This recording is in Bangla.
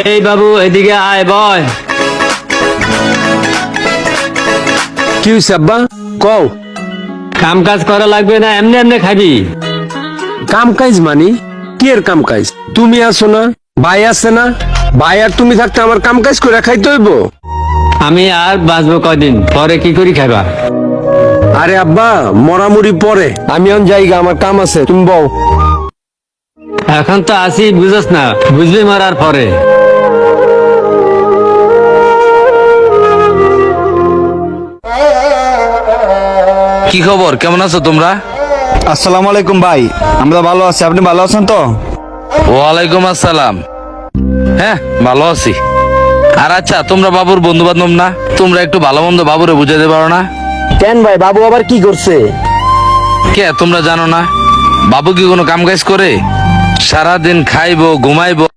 এই বাবু এদিকে আয় বয়। কি হইছে আব্বা? কও। কাম কাজ করা লাগবে না, এমনি এমনি খাবি। কাম কাজ মানি? কি এর কাম কাজ? তুমি আছো না, ভাই আছে না, ভাই আর তুমি থাকতে আমার কাম কাজ করে খাইতে হইব? আমি আর বাঁচবো কয়দিন, পরে কি করি খাইবা? আরে আব্বা, মরামুরি পরে, আমি এখন জায়গা, আমার কাম আছে, তুমি বও। এখন তো আসি, বুঝস না, বুঝবি মারার পরে। কি খবর, কেমন আছো তোমরা? আসসালামু আলাইকুম ভাই, আমরা ভালো আছি, আপনি ভালো আছেন তো? ওয়ালাইকুম আসসালাম। হ্যাঁ, ভালো আছি। আর আচ্ছা, তোমরা বাবুর বন্ধু বান্ধব না? তোমরা একটু ভালো মন্দ বাবুরে বুঝাতে পারো না? কেন ভাই, বাবু আবার কি করছে? কে, তোমরা জানো না বাবু কি কোনো কাম কাজ করে? সারাদিন খাইবো ঘুমাইবো